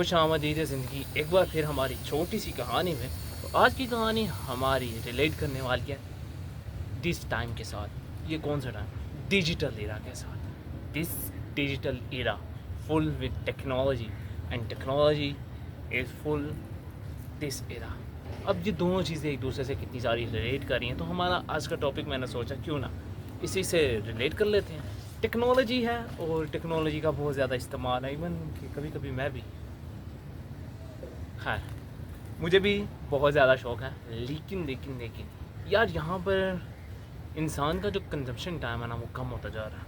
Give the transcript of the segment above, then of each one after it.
खुश आमदीद ज़िंदगी एक बार फिर हमारी छोटी सी कहानी में। तो आज की कहानी हमारी रिलेट करने वाली है दिस टाइम के साथ। ये कौन सा टाइम? डिजिटल एरा के साथ। This digital era full with technology and technology is full this era. अब ये दोनों चीज़ें एक दूसरे से कितनी सारी रिलेट कर रही हैं, तो हमारा आज का टॉपिक मैंने सोचा क्यों ना इसी से रिलेट कर लेते हैं। टेक्नोलॉजी है और टेक्नोलॉजी का बहुत ज़्यादा इस्तेमाल है, इवन कि कभी कभी मैं भी, खैर मुझे भी बहुत ज़्यादा शौक़ है। लेकिन यार यहाँ पर इंसान का जो कंजप्शन टाइम है ना वो कम होता जा रहा है।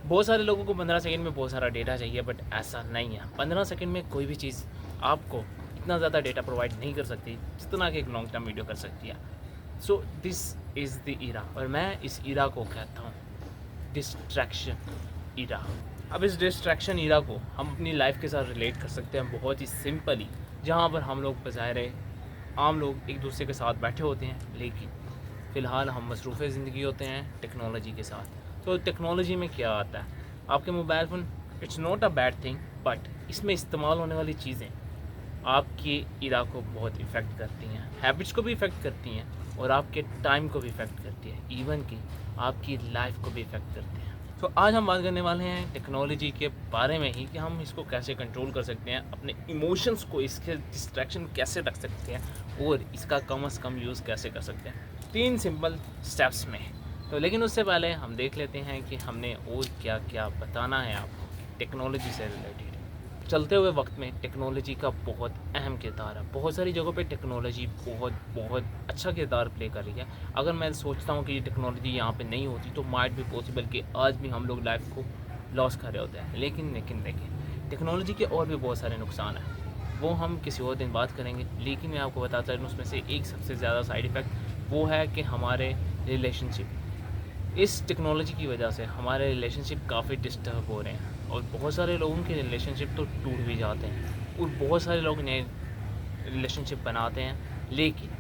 बहुत सारे लोगों को 15 सेकंड में बहुत सारा डेटा चाहिए, बट ऐसा नहीं है। 15 सेकंड में कोई भी चीज़ आपको इतना ज़्यादा डेटा प्रोवाइड नहीं कर सकती जितना कि एक लॉन्ग टर्म वीडियो कर सकती है। So this is the era, और मैं इस ईरा को कहता हूँ डिस्ट्रैक्शन ईरा। अब इस डिस्ट्रैक्शन ईरा को हम अपनी लाइफ के साथ रिलेट कर सकते हैं बहुत ही सिंपली, जहाँ पर हम लोग बज़ाहिर आम लोग एक दूसरे के साथ बैठे होते हैं, लेकिन फ़िलहाल हम मसरूफ़ ज़िंदगी होते हैं टेक्नोलॉजी के साथ। तो टेक्नोलॉजी में क्या आता है? आपके mobile phone, it's not a bad thing, but इसमें इस्तेमाल होने वाली चीज़ें आपके ईरा को बहुत इफ़ेक्ट करती हैं, हैबिट्स को भी इफ़ेक्ट करती हैं और आपके टाइम को भी इफ़ेक्ट करती है, इवन कि आपकी लाइफ को भी इफ़ेक्ट करती हैं। तो आज हम बात करने वाले हैं टेक्नोलॉजी के बारे में ही, कि हम इसको कैसे कंट्रोल कर सकते हैं, अपने इमोशंस को इसके डिस्ट्रैक्शन कैसे रख सकते हैं और इसका कम से कम यूज़ कैसे कर सकते हैं 3 सिंपल स्टेप्स में। तो लेकिन उससे पहले हम देख लेते हैं कि हमने और क्या क्या बताना है आपको टेक्नोलॉजी से रिलेटेड। चलते हुए वक्त में टेक्नोलॉजी का बहुत अहम किरदार है। बहुत सारी जगहों पे टेक्नोलॉजी बहुत अच्छा किरदार प्ले कर रही है। अगर मैं सोचता हूँ कि ये टेक्नोलॉजी यहाँ पे नहीं होती तो माइट भी पॉसिबल कि आज भी हम लोग लाइफ को लॉस कर रहे होते हैं। लेकिन टेक्नोलॉजी के और भी बहुत सारे नुकसान हैं, वो हम किसी और दिन बात करेंगे। लेकिन मैं आपको बताता हूँ उसमें से एक सबसे ज़्यादा साइड इफ़ेक्ट वो है कि हमारे रिलेशनशिप, इस टेक्नोलॉजी की वजह से हमारे रिलेशनशिप काफ़ी डिस्टर्ब हो रहे हैं, और बहुत सारे लोगों के रिलेशनशिप तो टूट भी जाते हैं, और बहुत सारे लोग नए रिलेशनशिप बनाते हैं। लेकिन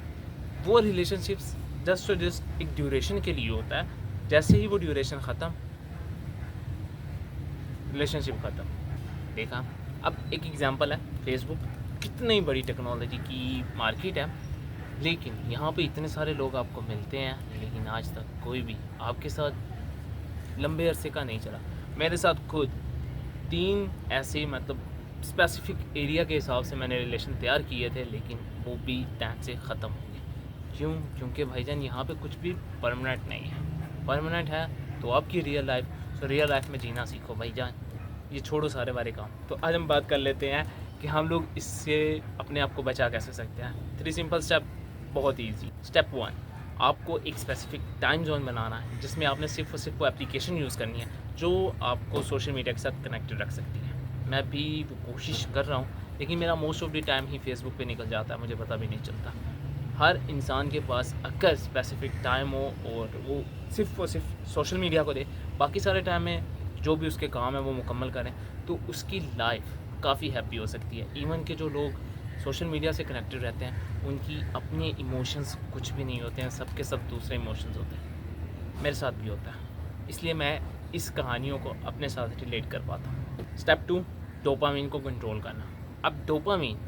वो रिलेशनशिप्स जस्ट एक ड्यूरेशन के लिए होता है। जैसे ही वो ड्यूरेशन ख़त्म, रिलेशनशिप ख़त्म। देखा, अब एक एग्जांपल है फेसबुक। कितनी बड़ी टेक्नोलॉजी की मार्केट है, लेकिन यहाँ पे इतने सारे लोग आपको मिलते हैं, लेकिन आज तक कोई भी आपके साथ लंबे अरसे का नहीं चला। मेरे साथ खुद 3 ऐसे स्पेसिफिक एरिया के हिसाब से मैंने रिलेशन तैयार किए थे, लेकिन वो भी टाइम से ख़त्म हो गए। क्यों? क्योंकि भाईजान यहाँ पे कुछ भी परमानेंट नहीं है। परमानेंट है तो आपकी रियल लाइफ में जीना सीखो भाईजान, ये छोड़ो सारे बारे काम। तो आज हम बात कर लेते हैं कि हम लोग इससे अपने आप को बचा कैसे सकते हैं। 3 सिंपल स्टेप, बहुत ईजी। स्टेप 1, आपको एक स्पेसिफिक टाइम जोन बनाना है, जिसमें आपने सिर्फ और सिर्फ वो एप्लीकेशन यूज़ करनी है जो आपको सोशल मीडिया के साथ कनेक्टेड रख सकती है। मैं भी वो कोशिश कर रहा हूँ, लेकिन मेरा most of the time he Facebook पे निकल जाता है, मुझे पता भी नहीं चलता। हर इंसान के पास अगर स्पेसिफिक टाइम हो और वो सिर्फ और सिर्फ सोशल मीडिया को दे, बाकी सारे टाइम में जो भी उसके काम है वो मुकम्मल करें, तो उसकी लाइफ काफ़ी हैप्पी हो सकती है। इवन के जो लोग सोशल मीडिया से कनेक्टेड रहते हैं, उनकी अपने इमोशंस कुछ भी नहीं होते हैं, सबके सब दूसरे इमोशंस होते हैं। मेरे साथ भी होता है, इसलिए मैं इस कहानियों को अपने साथ रिलेट कर पाता हूँ। स्टेप 2, डोपामिन को कंट्रोल करना। अब डोपामिन,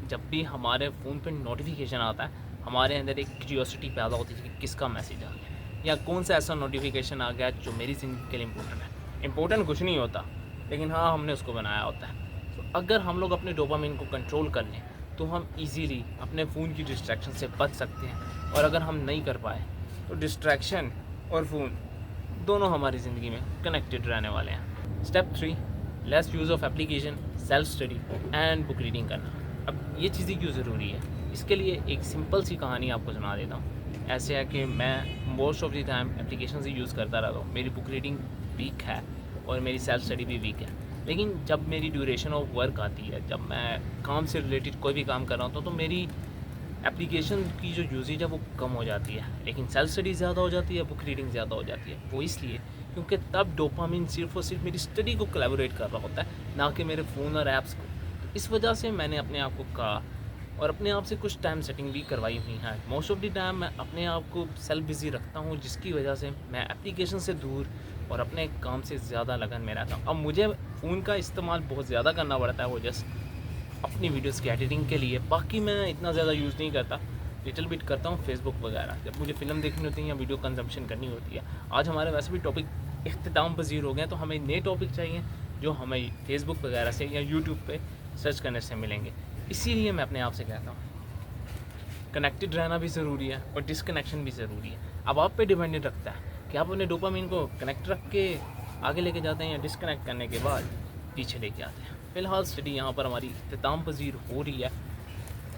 जब भी हमारे फ़ोन पे नोटिफिकेशन आता है, हमारे अंदर एक क्यूरियोसिटी पैदा होती है कि किसका मैसेज आ गया या कौन सा ऐसा नोटिफिकेशन आ गया जो मेरी ज़िंदगी के लिए इम्पोर्टेंट है। इम्पोर्टेंट कुछ नहीं होता, लेकिन हाँ, हमने उसको बनाया होता है। तो अगर हम लोग अपने डोपामिन को कंट्रोल कर लें तो हम इजीली अपने फ़ोन की डिस्ट्रैक्शन से बच सकते हैं। और अगर हम नहीं कर पाए तो डिस्ट्रैक्शन और फ़ोन दोनों हमारी ज़िंदगी में कनेक्टेड रहने वाले हैं। Step 3, lace use of application, self study and book reading करना। अब ये चीज़ें क्यों ज़रूरी है, इसके लिए एक सिंपल सी कहानी आपको सुना देता हूँ। ऐसे है कि मैं most of the time application से यूज़ करता रहता हूँ। मेरी बुक रीडिंग वीक है और मेरी सेल्फ स्टडी भी वीक है। लेकिन जब मेरी ड्यूरेशन ऑफ वर्क आती है, जब मैं काम से रिलेटेड कोई भी काम कर रहा हूँ, तो मेरी एप्लीकेशन की जो यूजेज है वो कम हो जाती है, लेकिन सेल्फ स्टडी ज़्यादा हो जाती है, बुक रीडिंग ज़्यादा हो जाती है। वो इसलिए क्योंकि तब डोपामिन सिर्फ और सिर्फ मेरी स्टडी को कोलैबोरेट कर रहा होता है, ना कि मेरे फ़ोन और ऐप्स को। तो इस वजह से मैंने अपने आप को कहा और अपने आप से कुछ टाइम सेटिंग भी करवाई हुई है। मोस्ट ऑफ द टाइम मैं अपने आप को सेल्फ बिज़ी रखता हूँ, जिसकी वजह से मैं एप्लीकेशन से दूर और अपने काम से ज़्यादा लगन में रहता हूँ। अब मुझे फ़ोन का इस्तेमाल बहुत ज़्यादा करना पड़ता है, वो जस्ट अपनी वीडियोस की एडिटिंग के लिए। बाकी मैं इतना ज़्यादा यूज़ नहीं करता, लिटिल बिट करता हूँ फेसबुक वगैरह जब मुझे फ़िल्म देखनी होती है या वीडियो कंजम्पशन करनी होती है। आज हमारे वैसे भी टॉपिक इख्तिताम पज़ीर हो गए हैं, तो हमें नए टॉपिक चाहिए जो हमें फेसबुक वगैरह से या यूट्यूब पे सर्च करने से मिलेंगे। इसीलिए मैं अपने आप से कहता हूँ कनेक्टेड रहना भी ज़रूरी है और डिसकनेक्शन भी ज़रूरी है। अब आप पे डिपेंडेंट रखता है कि आप अपने डोपामिन को कनेक्ट रख के आगे लेके जाते हैं या डिसकनेक्ट करने के बाद पीछे लेके आते हैं। फ़िलहाल स्टडी यहाँ पर हमारी इख्तिताम पज़ीर हो रही है।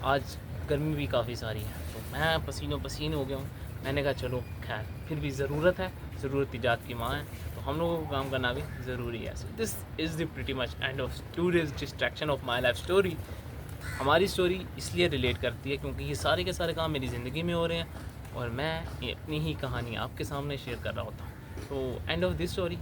आज गर्मी भी काफ़ी सारी है तो मैं पसीनों पसीन हो गया हूँ। मैंने कहा चलो खैर फिर भी ज़रूरत है, ज़रूरत ईजाद की माँ है, तो हम लोगों को काम करना भी ज़रूरी है। So this is the pretty much end of today's distraction of my life story. हमारी स्टोरी इसलिए रिलेट करती है क्योंकि ये सारे के सारे काम मेरी ज़िंदगी में हो रहे हैं और मैं ये अपनी ही कहानी आपके सामने शेयर कर रहा होता हूँ। तो एंड ऑफ दिस स्टोरी